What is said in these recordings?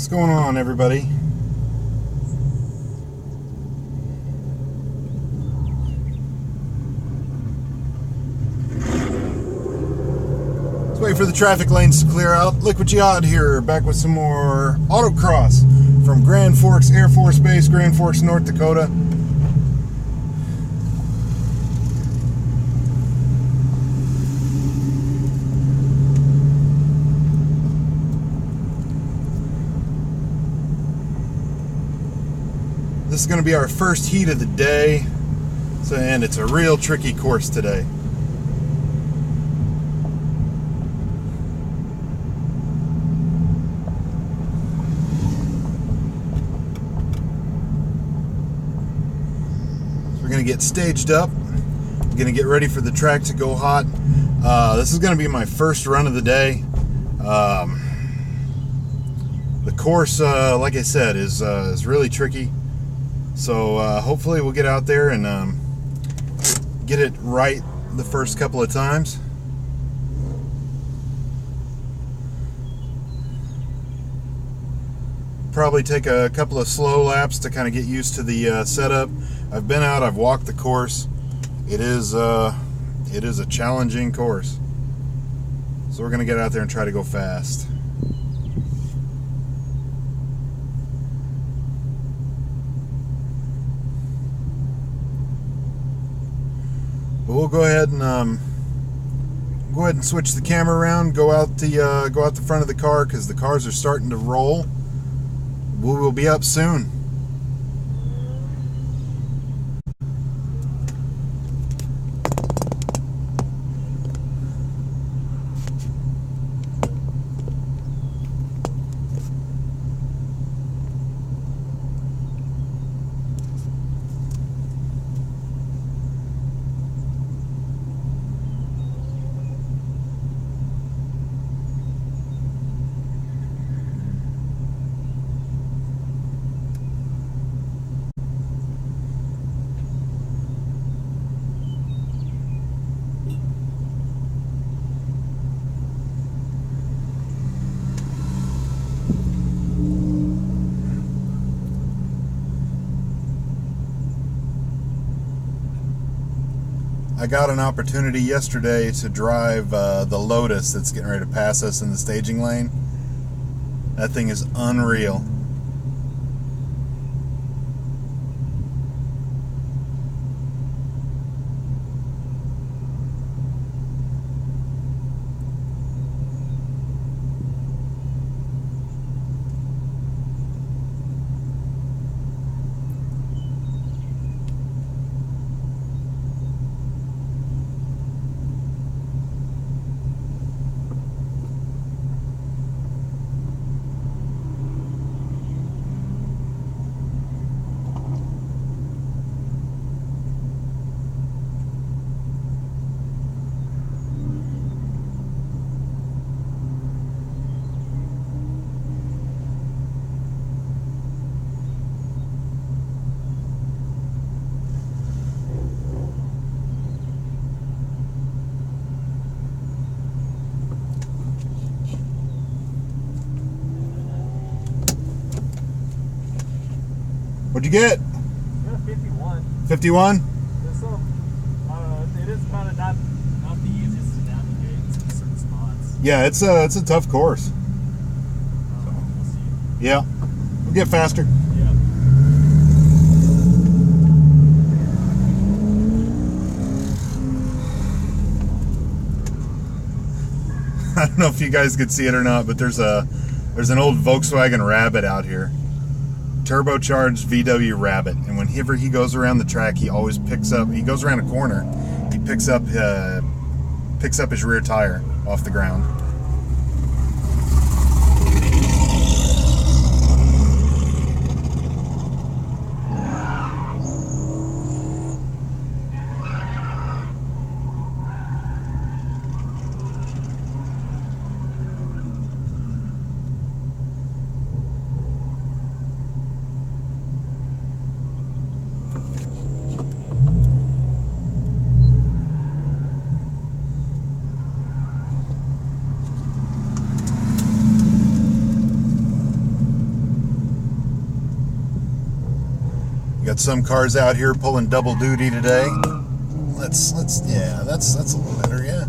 What's going on, everybody? Let's wait for the traffic lanes to clear out. Liquid Jihad here, back with some more Autocross from Grand Forks Air Force Base, Grand Forks, North Dakota. This is going to be our first heat of the day, and it's a real tricky course today. So we're going to get staged up. I'm going to get ready for the track to go hot. This is going to be my first run of the day. The course, like I said, is really tricky. So hopefully we'll get out there and get it right the first couple of times. Probably take a couple of slow laps to kind of get used to the setup. I've been out, I've walked the course. It is a challenging course. So we're going to get out there and try to go fast. But we'll go ahead and switch the camera around. Go out the front of the car because the cars are starting to roll. We will be up soon. I got an opportunity yesterday to drive the Lotus that's getting ready to pass us in the staging lane. That thing is unreal. What'd you get? 51. 51? It is kind of not the easiest to navigate in certain spots. Yeah, it's a tough course. We'll see. Yeah, we'll get faster. Yeah. I don't know if you guys could see it or not, but there's an old Volkswagen Rabbit out here. Turbocharged VW Rabbit, and whenever he goes around the track, he always he goes around a corner, he picks up his rear tire off the ground. got some cars out here pulling double duty today. Yeah, that's a little better, yeah.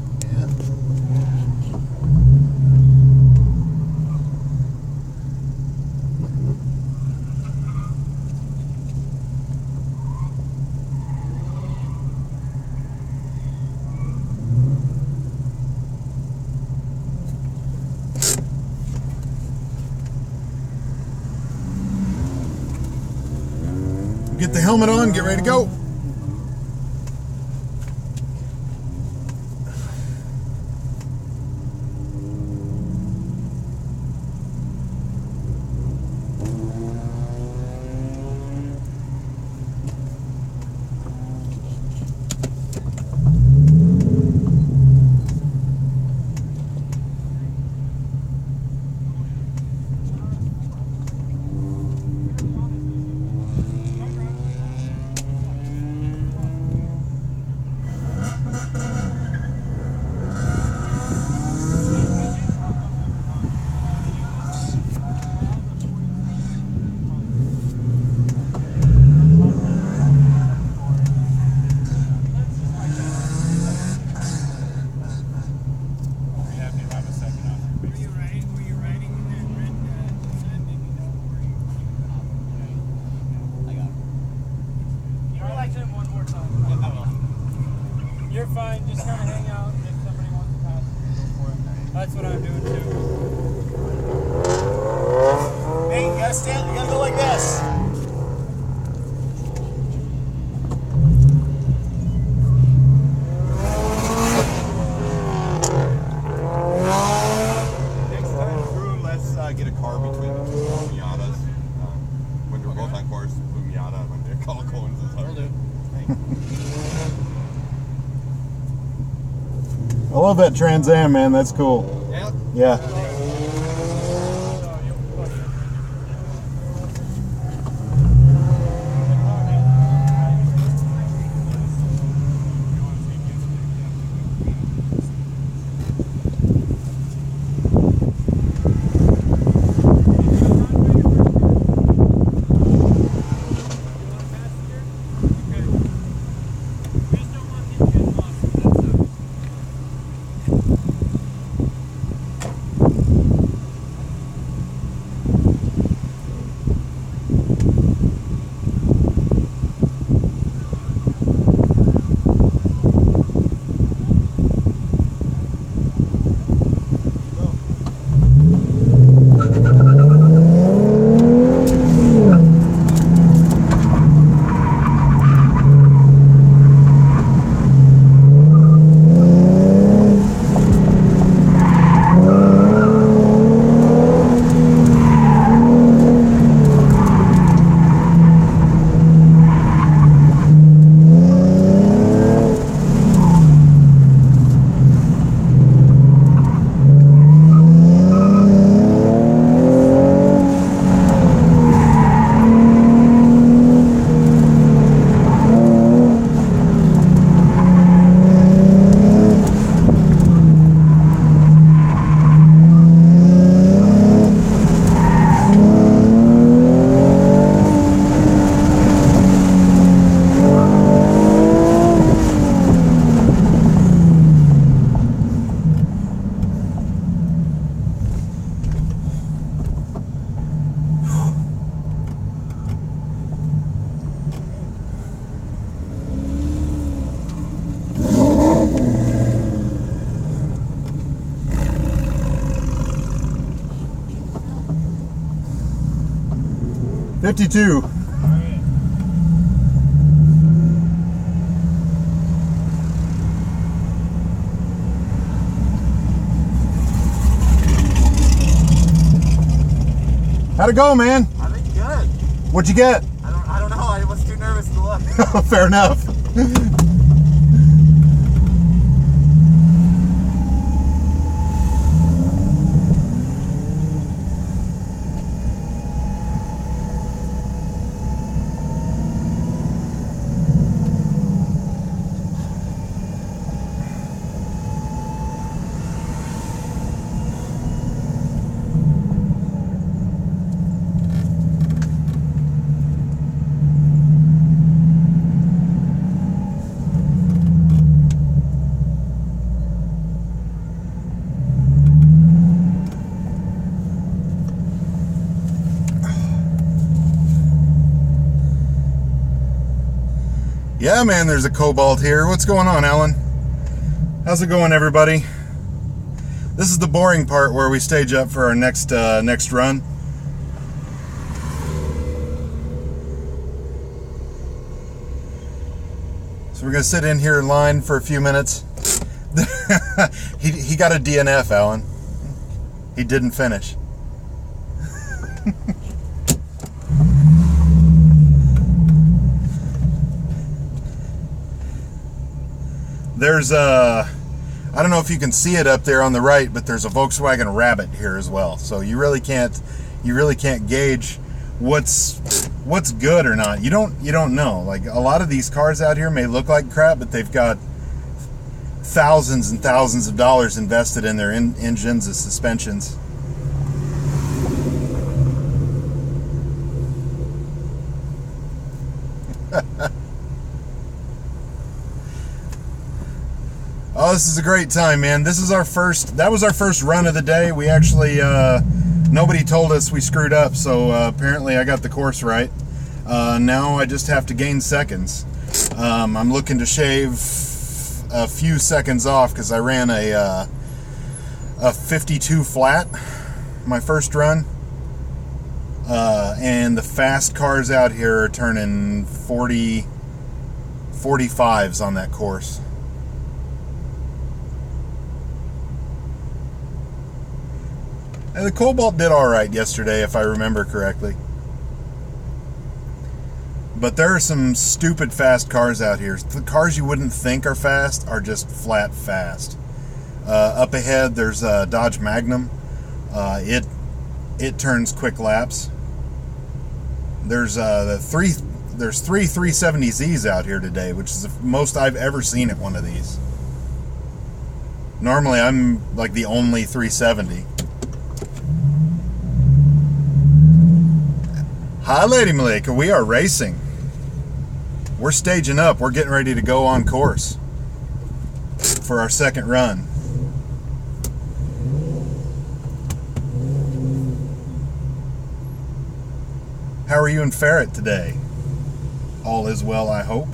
Get the helmet on, get ready to go. You're fine, just kind of hang out, and if somebody wants to pass, go for it. That's what I'm doing too. Hey, you gotta stand, you gotta go like this. Next time through, let's get a car between the two Miatas. When we're both on course, the Miata, when they're call cones and stuff. Will do. I love that Trans Am, man. That's cool. Yeah. Yeah. $52. How'd it go, man? I think good. What'd you get? I don't know. I was too nervous to look. Fair enough. Yeah, man, there's a Cobalt here. What's going on, Alan? How's it going, everybody? This is the boring part where we stage up for our next run. So we're gonna sit in here in line for a few minutes. he got a DNF, Alan. He didn't finish. There's I don't know if you can see it up there on the right, but there's a Volkswagen Rabbit here as well. So you really can't gauge what's good or not. You don't know. Like, a lot of these cars out here may look like crap, but they've got thousands and thousands of dollars invested in their engines and suspensions. Oh, this is a great time, man. That was our first run of the day. We actually, nobody told us we screwed up, so apparently I got the course right. Now I just have to gain seconds. I'm looking to shave a few seconds off because I ran a 52 flat my first run. And the fast cars out here are turning 45s on that course. And the Cobalt did alright yesterday, if I remember correctly. But there are some stupid fast cars out here. The cars you wouldn't think are fast are just flat fast. Up ahead, there's a Dodge Magnum. It turns quick laps. There's three 370Zs out here today, which is the most I've ever seen at one of these. Normally, I'm like the only 370. Hi, Lady Malika. We are racing. We're staging up. We're getting ready to go on course for our second run. How are you and Ferret today? All is well, I hope.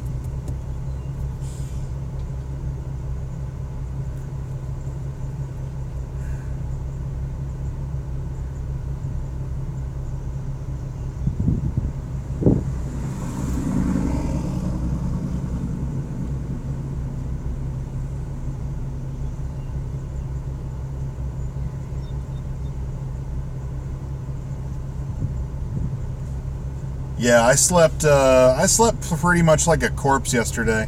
Yeah, I slept pretty much like a corpse yesterday.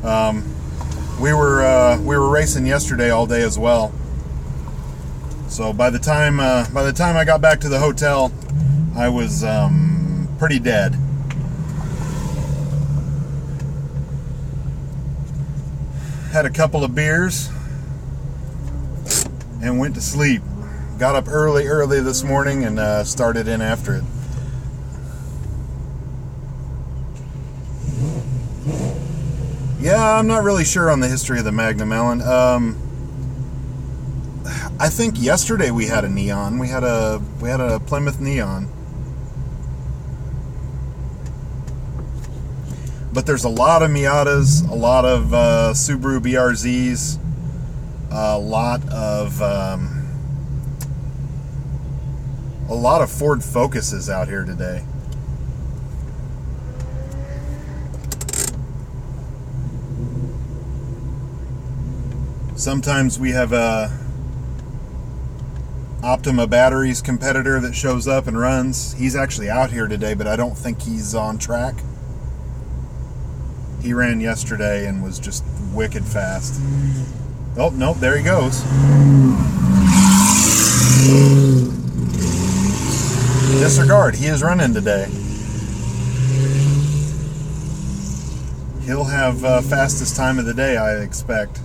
We were racing yesterday all day as well. So by the time I got back to the hotel, I was pretty dead. Had a couple of beers and went to sleep. Got up early this morning and started in after it. Yeah, I'm not really sure on the history of the Magnum, Alan. I think yesterday we had a Neon. We had a Plymouth Neon. But there's a lot of Miatas, a lot of Subaru BRZs, a lot of Ford Focuses out here today. Sometimes we have a Optima Batteries competitor that shows up and runs. He's actually out here today, but I don't think he's on track. He ran yesterday and was just wicked fast. Oh, nope, there he goes. Disregard, he is running today. He'll have fastest time of the day, I expect.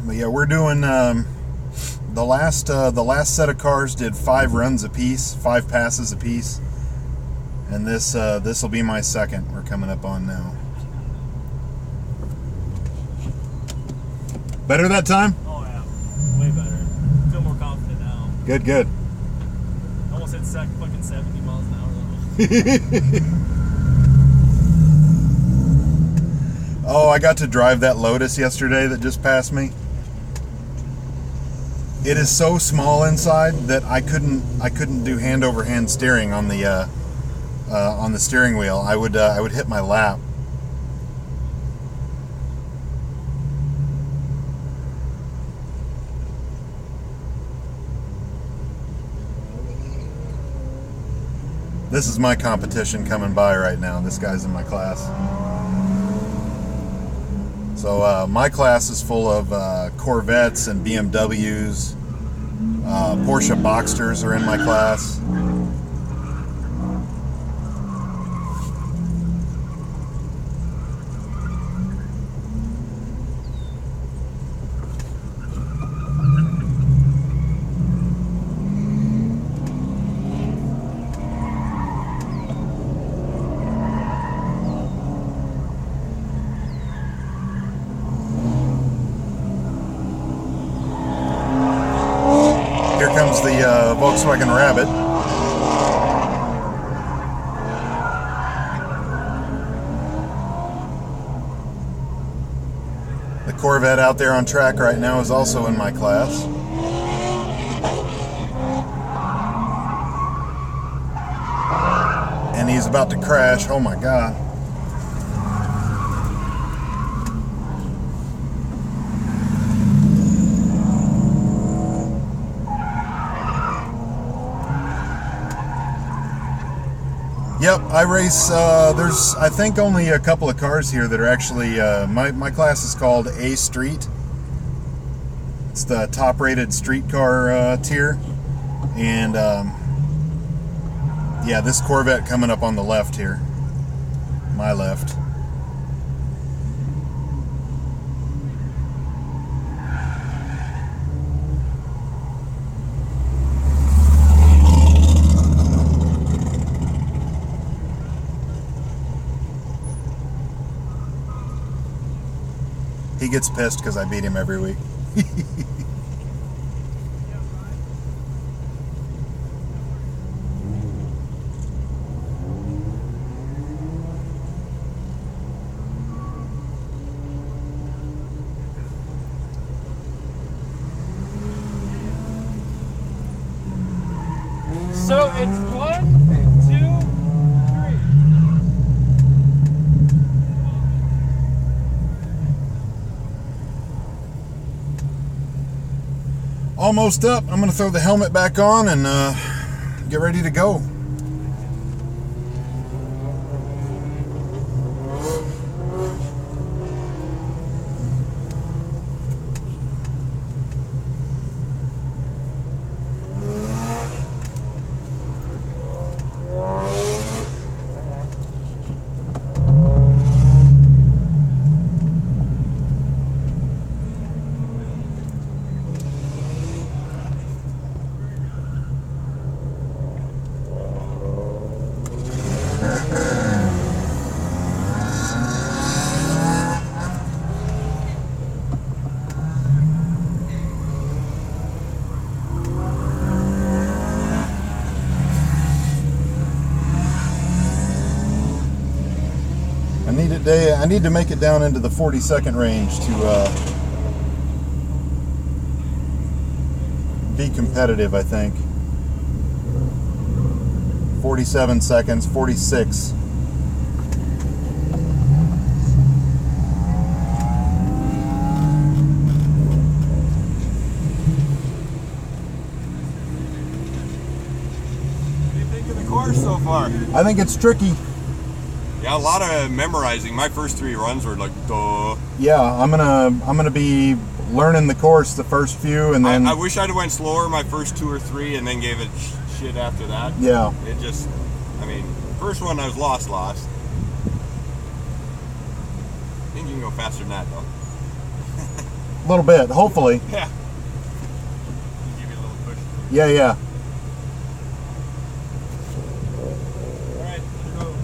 But yeah, we're doing the last set of cars did 5 runs apiece, 5 passes apiece, and this will be my second. We're coming up on now. Better that time? Oh yeah, way better. Feel more confident now. Good, good. Almost hit fucking 70 miles an hour though. Oh, I got to drive that Lotus yesterday that just passed me. It is so small inside that I couldn't do hand over hand steering on the steering wheel. I would hit my lap. This is my competition coming by right now. This guy's in my class. So my class is full of Corvettes and BMWs. Porsche Boxsters are in my class. Comes the Volkswagen Rabbit. The Corvette out there on track right now is also in my class. And he's about to crash. Oh my God. Yep, I race, there's I think only a couple of cars here that are actually, my class is called A Street. It's the top rated street car tier. And yeah, this Corvette coming up on the left here, my left. He gets pissed because I beat him every week. So it's 1, 2, 3. Almost up. I'm going to throw the helmet back on and get ready to go. I need to make it down into the 40-second range to be competitive, I think. 47 seconds, 46. What do you think of the course so far? I think it's tricky. Yeah, a lot of memorizing. My first 3 runs were like, duh. Yeah, I'm gonna be learning the course the first few, and then I wish I'd have went slower my first 2 or 3, and then gave it shit after that. Yeah. It just, I mean, first one I was lost. I think you can go faster than that though. A little bit, hopefully. Yeah. Give you a little push. Yeah, yeah. All right, go.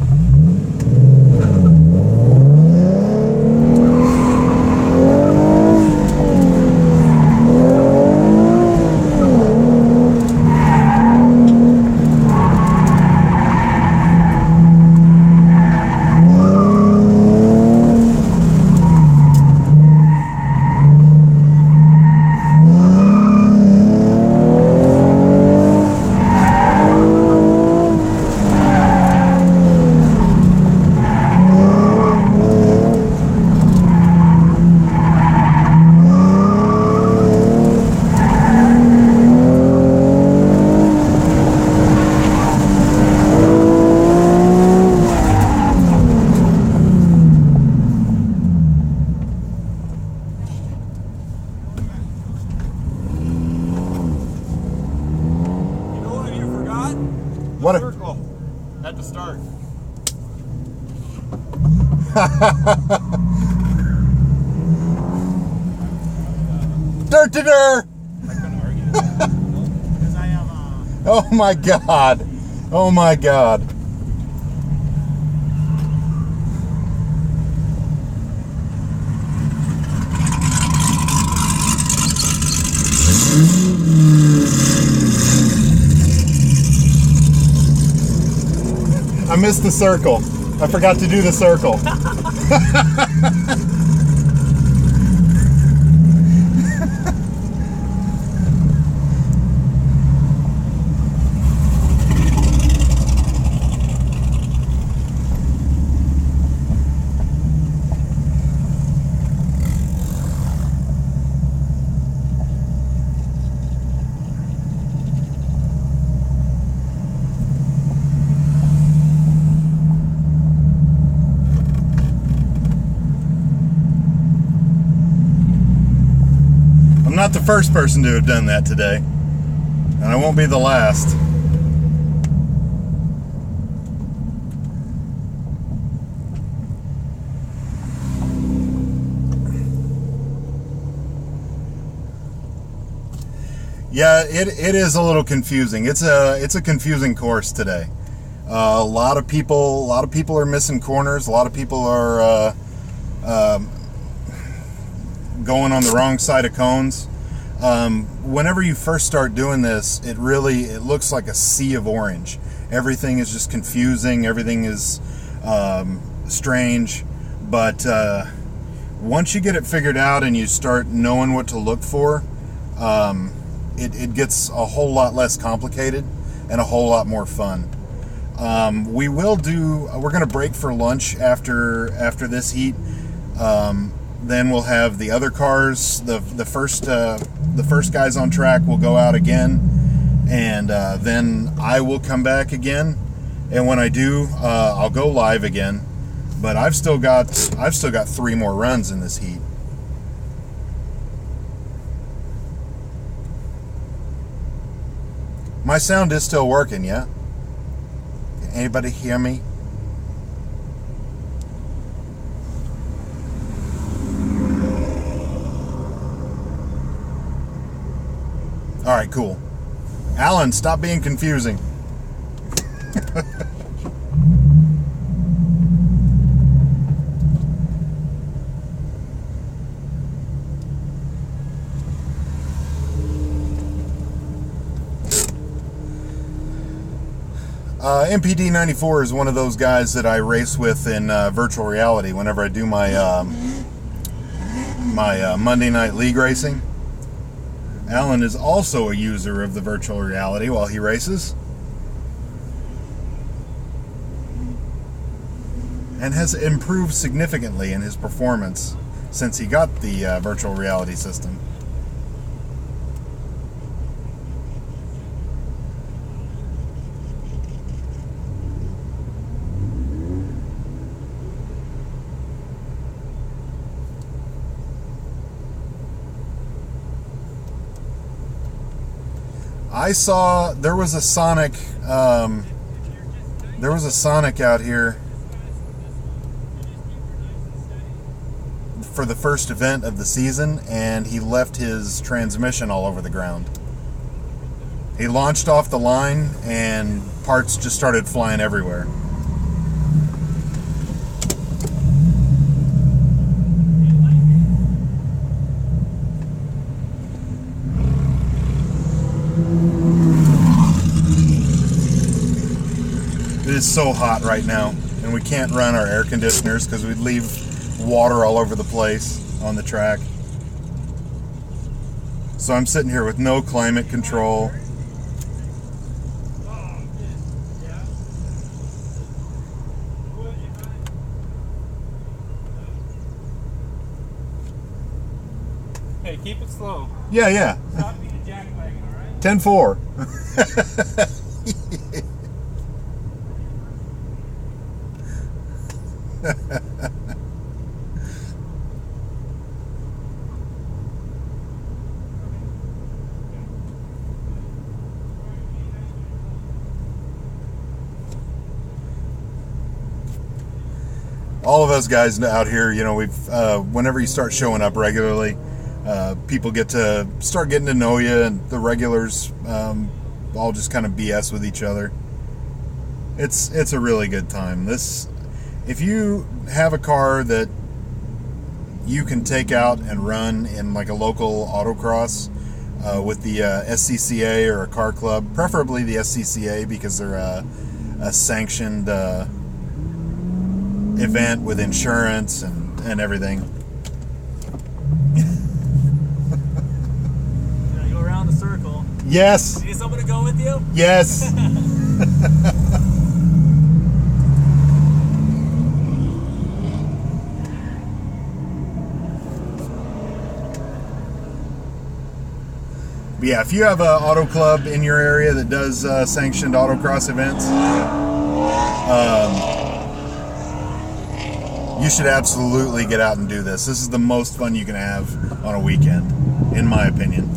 What a Circle at the start. dirt to dirt. I couldn't argue because I have Oh my god. Oh my god. I missed the circle. I forgot to do the circle. I'm not the first person to have done that today, and I won't be the last. Yeah, it is a little confusing. It's a confusing course today. A lot of people are missing corners. A lot of people are going on the wrong side of cones. Whenever you first start doing this, it looks like a sea of orange. Everything is just confusing. Everything is strange. But once you get it figured out and you start knowing what to look for, it gets a whole lot less complicated and a whole lot more fun. We're going to break for lunch after this heat. Then we'll have the other cars. The first guys on track will go out again, and then I will come back again. And when I do, I'll go live again. But I've still got 3 more runs in this heat. My sound is still working, yeah? Anybody hear me? All right, cool. Alan, stop being confusing. MPD94 is one of those guys that I race with in virtual reality whenever I do my Monday night league racing. Alan is also a user of the virtual reality while he races, and has improved significantly in his performance since he got the virtual reality system. I saw there was a Sonic out here for the first event of the season, and he left his transmission all over the ground. He launched off the line, and parts just started flying everywhere. It is so hot right now, and we can't run our air conditioners because we'd leave water all over the place on the track. So I'm sitting here with no climate control. Hey, keep it slow. Yeah. Stop being a jackwagon, alright? 10-4. All of us guys out here, you know, we've whenever you start showing up regularly, people get to start getting to know you, and the regulars all just kind of BS with each other. It's a really good time. If you have a car that you can take out and run in like a local autocross with the SCCA or a car club, preferably the SCCA because they're a sanctioned event with insurance and everything. You go around the circle. Yes. You need someone to go with you? Yes. But yeah, if you have an auto club in your area that does sanctioned autocross events, you should absolutely get out and do this. This is the most fun you can have on a weekend, in my opinion.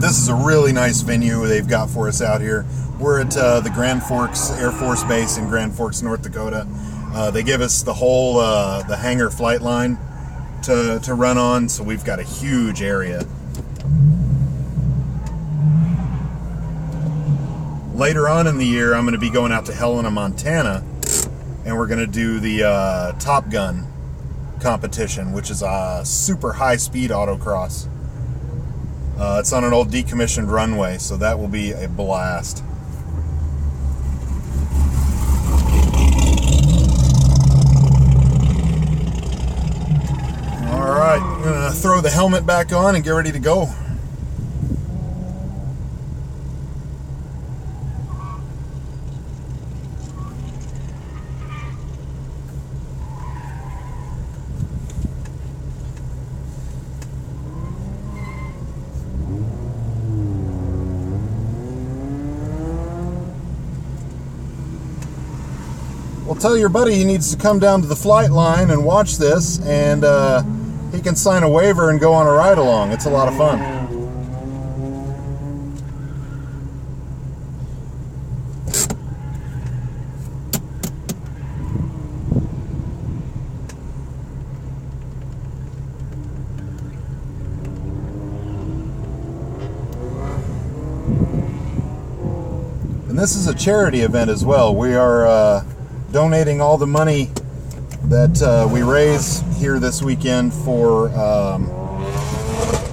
This is a really nice venue they've got for us out here. We're at the Grand Forks Air Force Base in Grand Forks, North Dakota. They give us the whole the hangar flight line to run on, so we've got a huge area. Later on in the year, I'm going to be going out to Helena, Montana, and we're going to do the Top Gun competition, which is a super high-speed autocross. It's on an old decommissioned runway, so that will be a blast. Alright, I'm going to throw the helmet back on and get ready to go. Well, tell your buddy he needs to come down to the flight line and watch this, and he can sign a waiver and go on a ride along. It's a lot of fun. And this is a charity event as well. We are donating all the money that we raise here this weekend for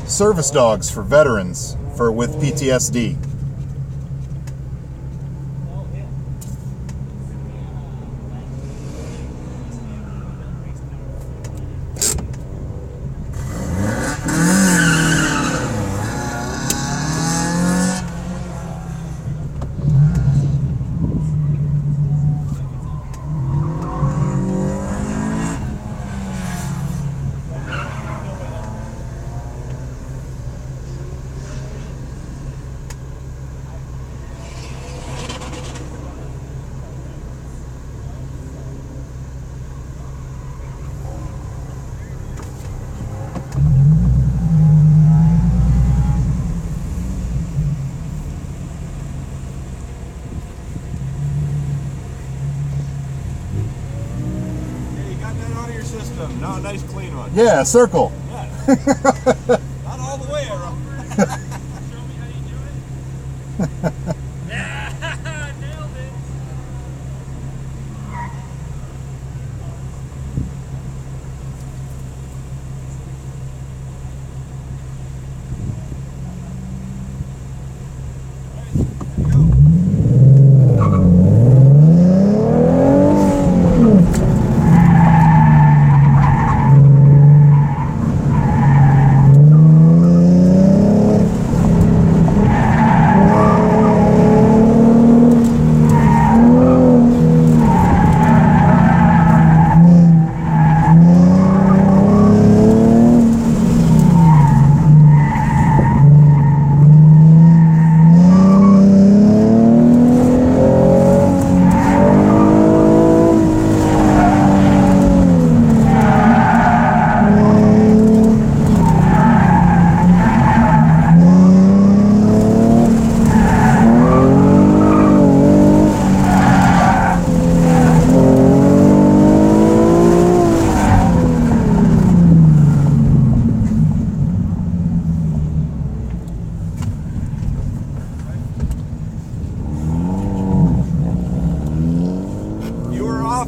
service dogs for veterans with PTSD. them. Now a nice clean one. Yeah, circle. Yeah. Not all the way around. Show me how you do it. Yeah, nailed it.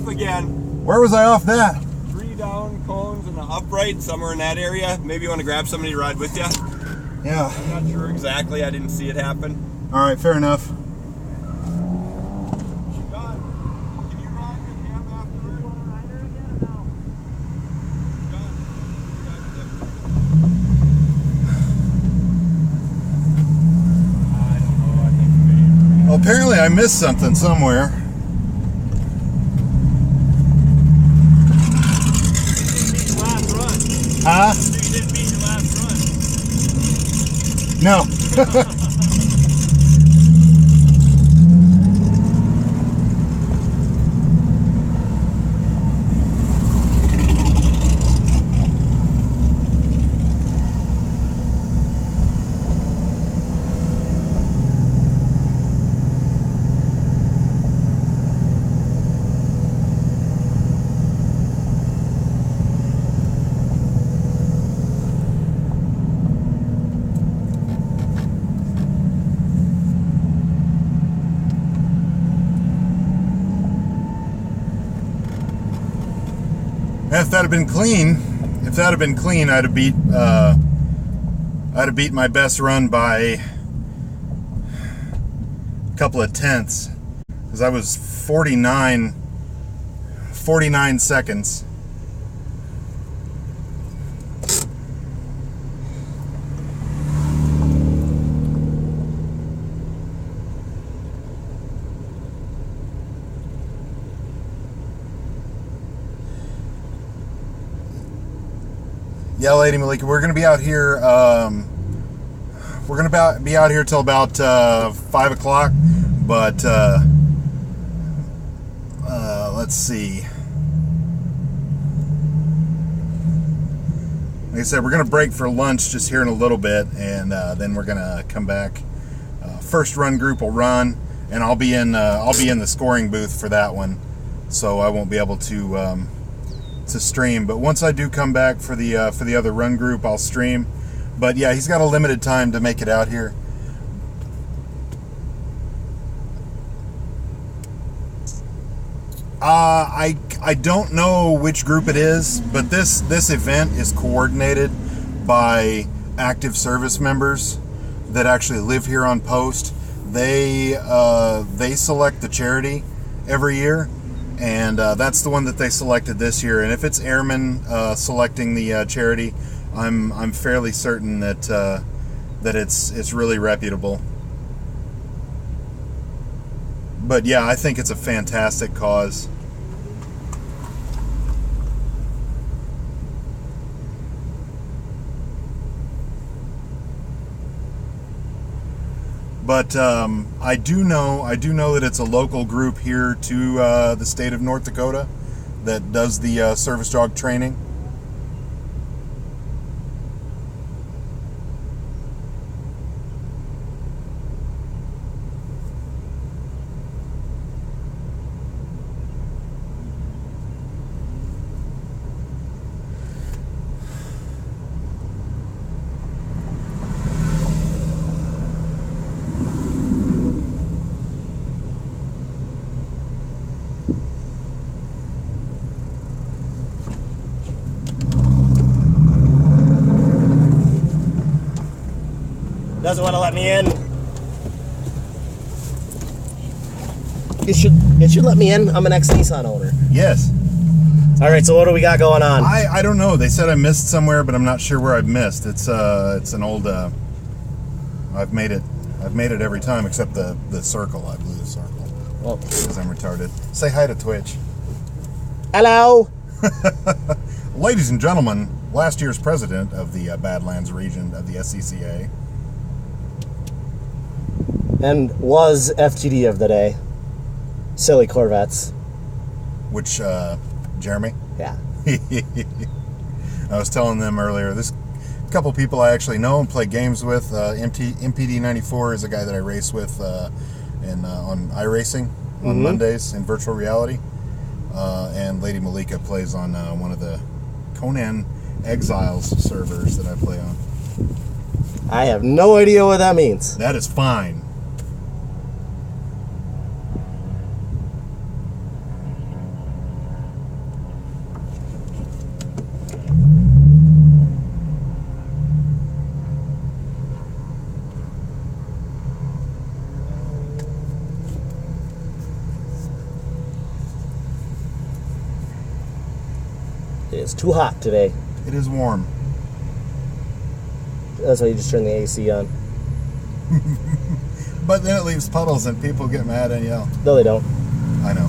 Again. Where was I off that? 3 down cones and an upright, somewhere in that area. Maybe you want to grab somebody to ride with you. Yeah. I'm not sure exactly. I didn't see it happen. All right, fair enough. Can you ride with him afterwards? I don't know. I think maybe. Well, apparently I missed something somewhere. Huh? So you didn't beat your last run. No. If that had been clean, I'd have beat my best run by a couple of tenths, because I was 49 seconds. Yeah, Lady Malika, we're gonna be out here. We're gonna be out here till about 5 o'clock. But let's see. Like I said, we're gonna break for lunch just here in a little bit, and then we're gonna come back. First run group will run, and I'll be in the scoring booth for that one, so I won't be able to stream. But once I do come back for the other run group, I'll stream. But yeah, he's got a limited time to make it out here. I don't know which group it is, but this event is coordinated by active service members that actually live here on post. They select the charity every year, and that's the one that they selected this year. And if it's airmen selecting the charity, I'm fairly certain that that it's really reputable. But yeah, I think it's a fantastic cause. But I do know that it's a local group here to the state of North Dakota that does the service dog training. Doesn't want to let me in. It should let me in. I'm an ex-Nissan owner. Yes. All right, so what do we got going on? I don't know. They said I missed somewhere, but I'm not sure where I've missed. It's an old. I've made it every time except the circle. I blew the circle. Well, Because I'm retarded. Say hi to Twitch. hello. Ladies and gentlemen, last year's president of the Badlands region of the SCCA. And was FGD of the day. Silly Corvettes. Which, Jeremy? Yeah. I was telling them earlier, this couple people I actually know and play games with. MPD94 is a guy that I race with on iRacing on Mondays in virtual reality. And Lady Malika plays on one of the Conan Exiles servers that I play on. I have no idea what that means. That is fine. It's too hot today. It is warm. That's why you just turn the AC on. But then it leaves puddles and people get mad and yell. No, they don't. I know.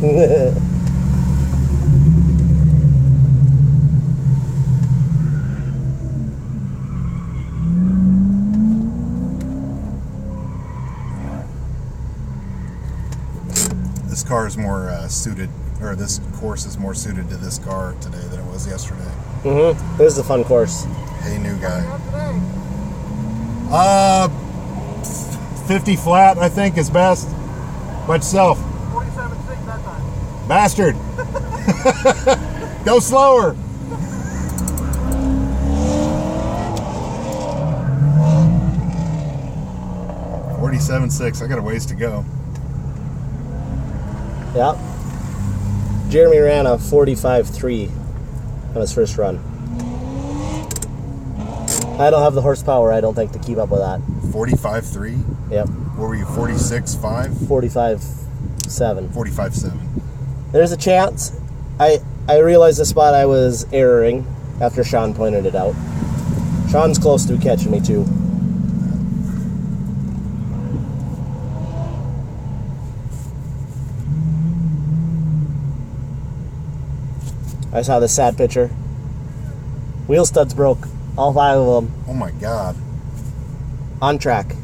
This car is more suited, or this course is more suited to this car today than it was yesterday. This is a fun course. Hey, new guy. 50 flat, I think, is best. By yourself. 47.6 that time. Bastard. Go slower. .47.6. I got a ways to go. Yep. Jeremy ran a 45.3 on his first run. I don't have the horsepower, I don't think, to keep up with that. 45.3. Yep. What were you? 46.5. 45.7. 45.7. There's a chance. I realized the spot I was erroring after Sean pointed it out. Sean's close to catching me too. I saw this sad picture. Wheel studs broke. All 5 of them. Oh my God. On track.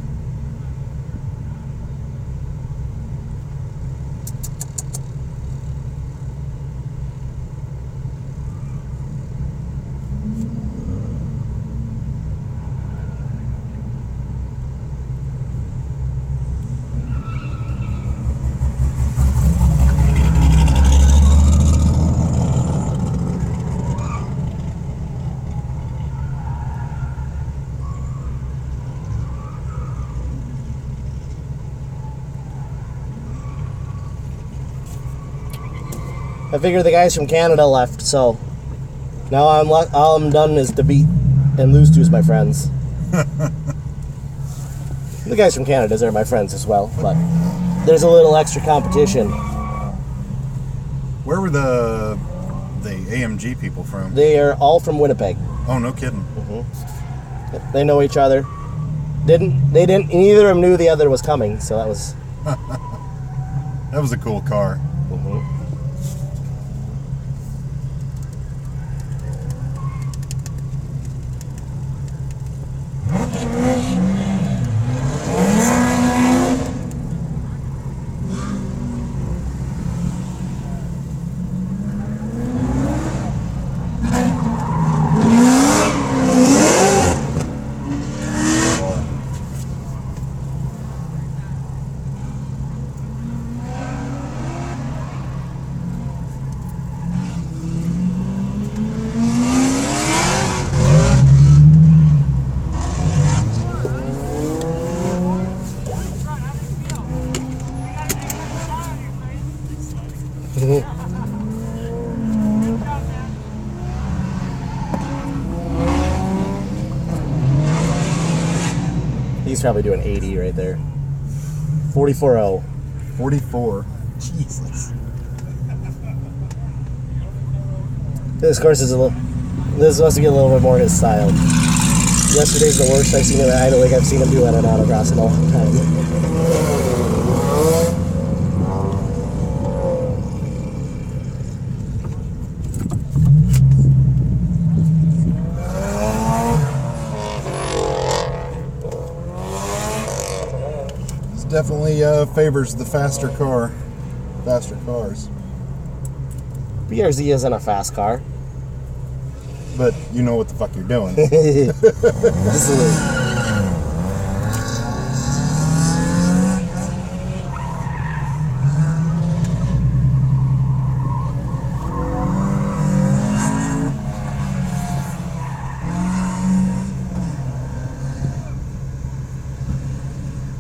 I figure the guys from Canada left, so now all I'm done is to beat and lose to is my friends. The guys from Canada are my friends as well, but there's a little extra competition. Where were the AMG people from? They are all from Winnipeg. Oh, no kidding. They know each other. Neither of them knew the other was coming, so that was... That was a cool car. he's probably doing 80 right there. 44.0. 44. Jesus. This course is a little. This wants to get a little bit more his style. Yesterday's the worst I've seen him. I don't think I've seen him do at an autocross in a long time. Definitely favors the faster cars. BRZ isn't a fast car. But you know what the fuck you're doing. Just a little.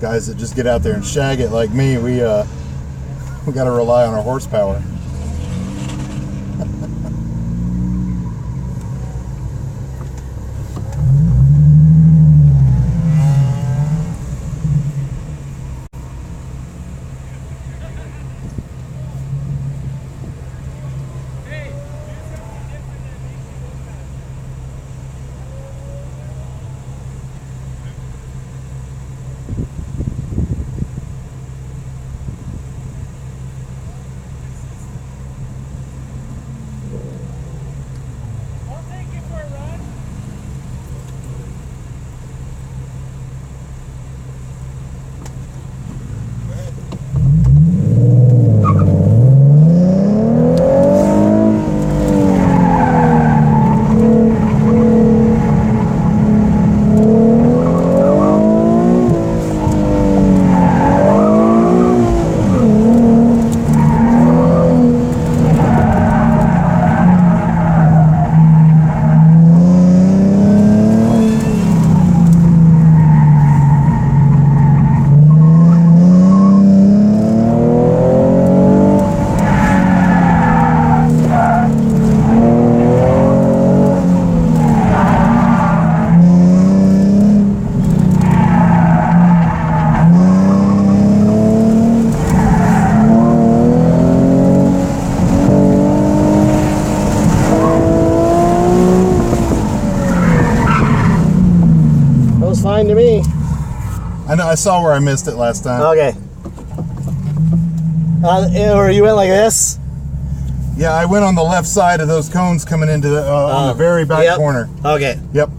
Guys that just get out there and shag it like me, we got to rely on our horsepower. Fine to me. I know. I saw where I missed it last time. Okay. Or you went like this? Yeah, I went on the left side of those cones coming into the on the very back corner. Okay. Yep.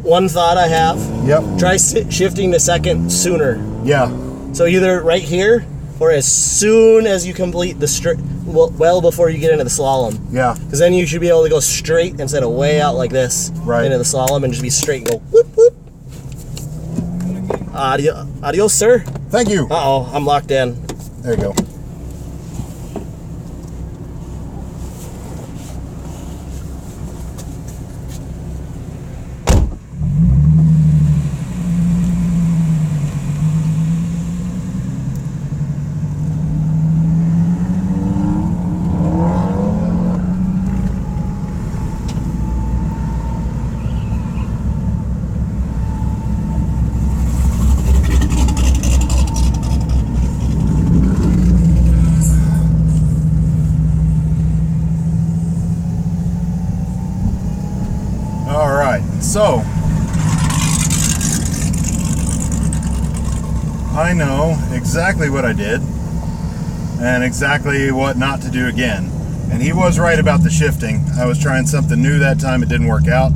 One thought I have. Yep. Try shifting to second sooner. Yeah. So either right here or as soon as you complete the straight, well before you get into the slalom. Yeah. Because then you should be able to go straight instead of way out like this into the slalom and just be straight and go whoop whoop. Adios, sir. Thank you. Uh-oh, I'm locked in. There you go. So, I know exactly what I did and exactly what not to do again. And he was right about the shifting. I was trying something new that time. It didn't work out.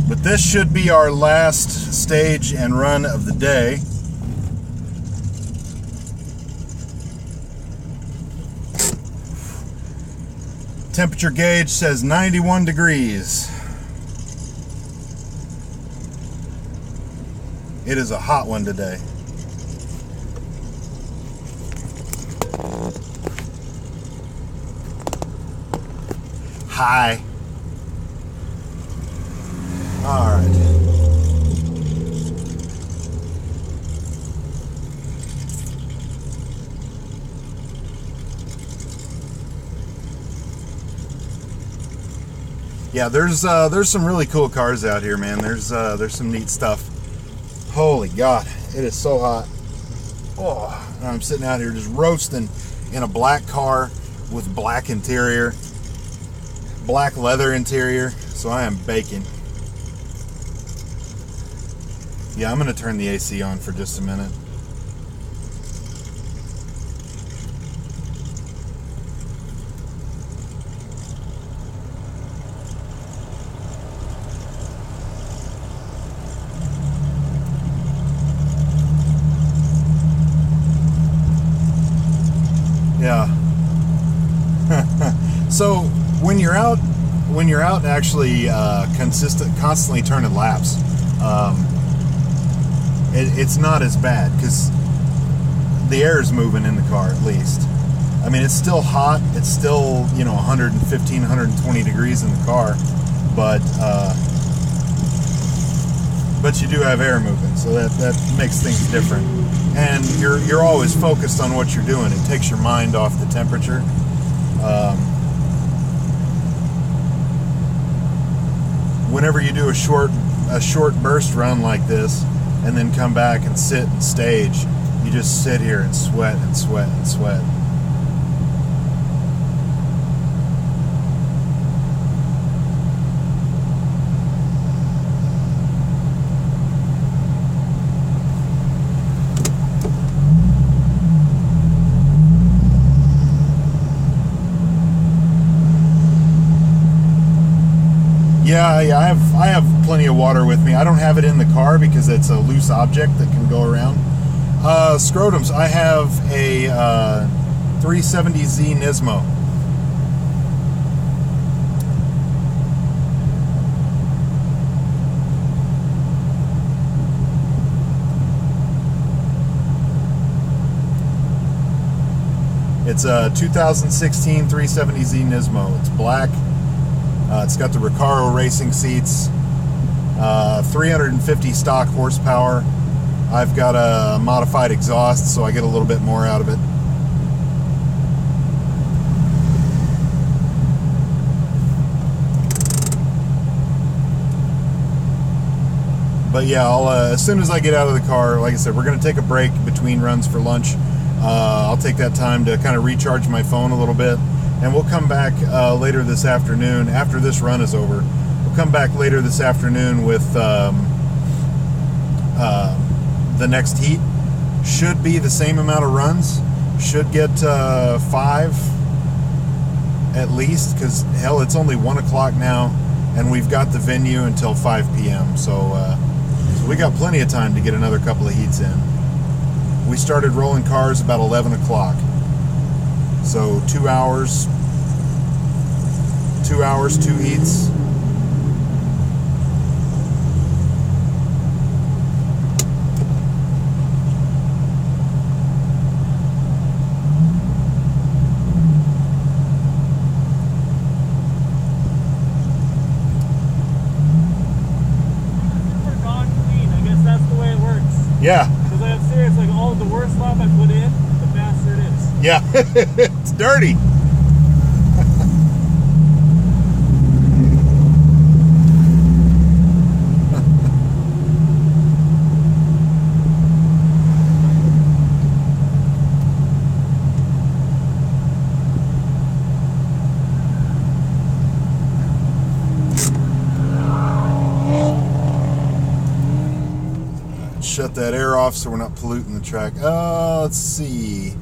But this should be our last stage and run of the day. Temperature gauge says 91 degrees. It is a hot one today. Hi. All right. Yeah, there's some really cool cars out here, man. There's some neat stuff. Holy God, it is so hot. Oh, and I'm sitting out here just roasting in a black car with black interior, black leather interior. So I am baking. Yeah, I'm gonna turn the AC on for just a minute. Yeah. So when you're out actually constantly turning laps, it's not as bad because the air is moving in the car at least. I mean, it's still hot. It's still 115, 120 degrees in the car, but you do have air moving, so that makes things different. And you're always focused on what you're doing. It takes your mind off the temperature. Whenever you do a short burst run like this, and then come back and sit and stage, you just sit here and sweat and sweat and sweat. Yeah, I have plenty of water with me. I don't have it in the car because it's a loose object that can go around. Scrotums, I have a 370Z Nismo. It's a 2016 370Z Nismo. It's black. It's got the Recaro racing seats, 350 stock horsepower. I've got a modified exhaust, so I get a little bit more out of it. But yeah, I'll, as soon as I get out of the car, like I said, we're going to take a break between runs for lunch. I'll take that time to kind of recharge my phone a little bit. And we'll come back later this afternoon, after this run is over. We'll come back later this afternoon with the next heat. Should be the same amount of runs. Should get 5 at least, because hell, it's only 1 o'clock now, and we've got the venue until 5 p.m. So we got plenty of time to get another couple of heats in. We started rolling cars about 11 o'clock. So 2 hours, 2 heats. Super gone clean. I guess that's the way it works. Yeah. Because I'm serious, like all the worst lap I put in, the faster it is. Yeah, it's dirty. Shut that air off so we're not polluting the track. Let's see.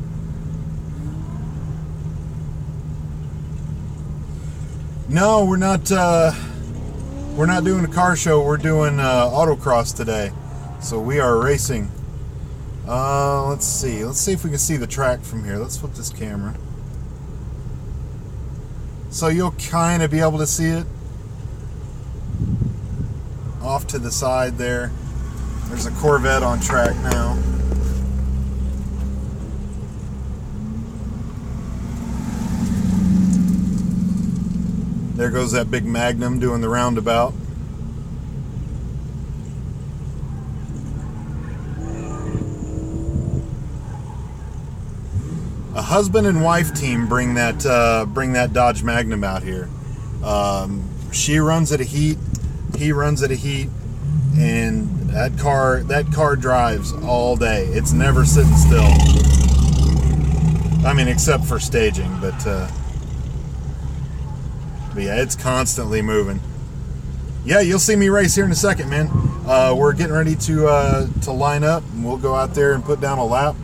No, we're not doing a car show. We're doing Autocross today. So we are racing. Let's see. Let's see if we can see the track from here. Let's flip this camera. So you'll kind of be able to see it off to the side there. There's a Corvette on track now. There goes that big Magnum doing the roundabout. A husband and wife team bring that Dodge Magnum out here. She runs at a heat, he runs at a heat, and that car drives all day. It's never sitting still. I mean, except for staging, but yeah, it's constantly moving. Yeah, you'll see me race here in a second, man. We're getting ready to line up, and we'll go out there and put down a lap.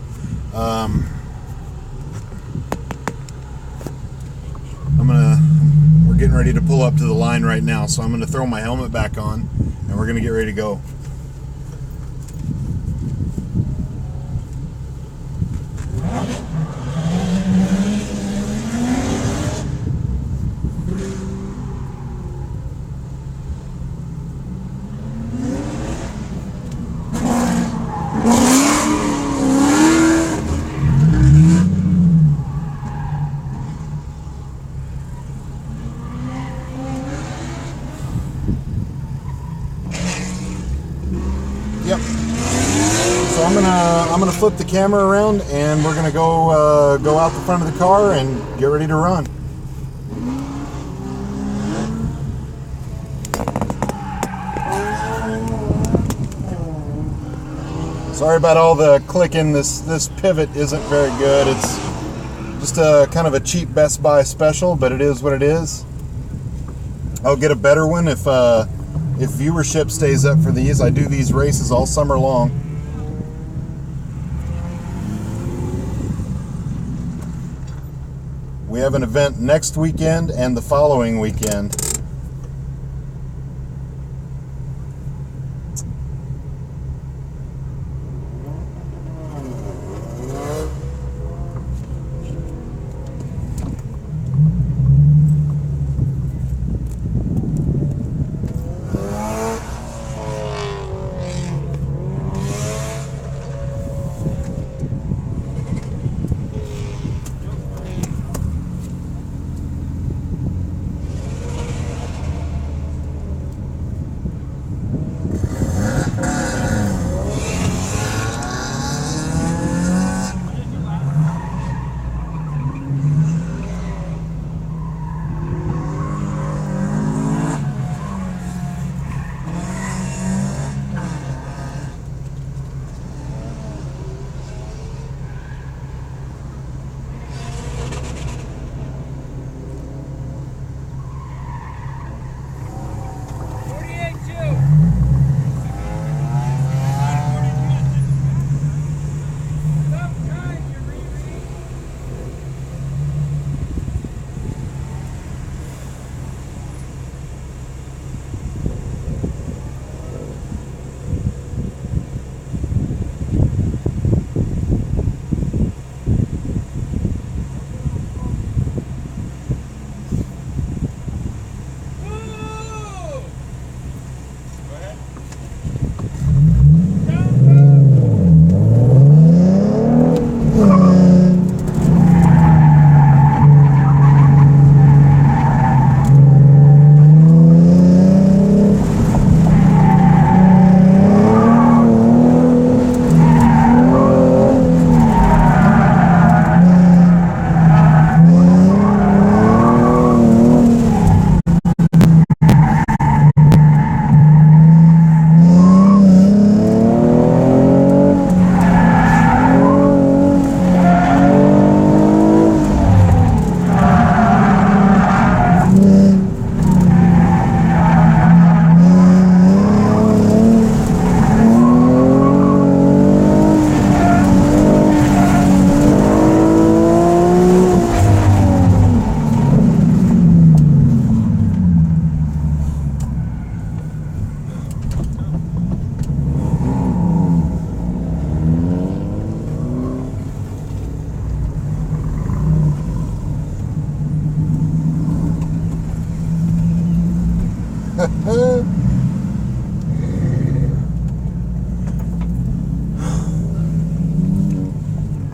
We're getting ready to pull up to the line right now, so I'm gonna throw my helmet back on, and we're gonna get ready to go. Yep. So I'm gonna flip the camera around, and we're gonna go out the front of the car and get ready to run. Sorry about all the clicking. This pivot isn't very good. It's just a kind of a cheap Best Buy special, but it is what it is. I'll get a better one if viewership stays up for these. I do these races all summer long. We have an event next weekend and the following weekend.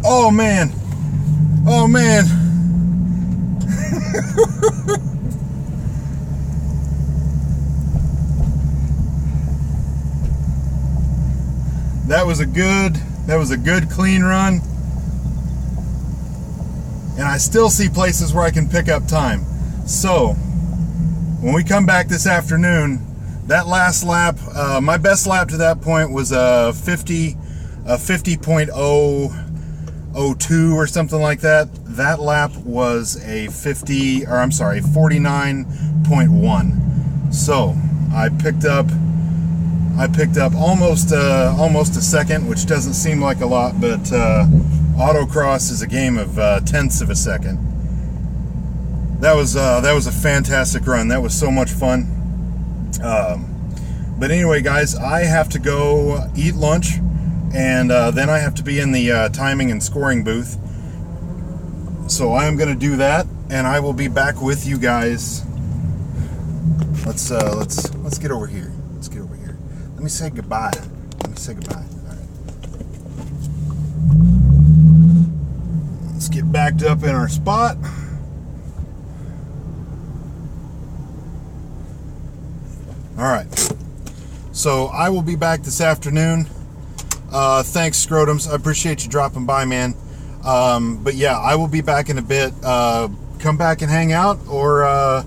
Oh man. Oh man. That was a good clean run. And I still see places where I can pick up time. So when we come back this afternoon, that last lap, my best lap to that point was a 50.002 or something like that. That lap was a 49.1. So I picked up almost a second, which doesn't seem like a lot, but autocross is a game of tenths of a second. That was a fantastic run. That was so much fun. But anyway, guys, I have to go eat lunch, and then I have to be in the timing and scoring booth. So I am going to do that, and I will be back with you guys. Let's get over here. Let's get over here. Let me say goodbye. Let me say goodbye. All right. Let's get backed up in our spot. All right. So I will be back this afternoon. Thanks, Scrotums. I appreciate you dropping by, man. But yeah, I will be back in a bit. Come back and hang out, or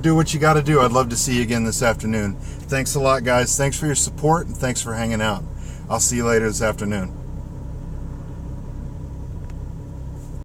do what you got to do. I'd love to see you again this afternoon. Thanks a lot, guys. Thanks for your support, and thanks for hanging out. I'll see you later this afternoon.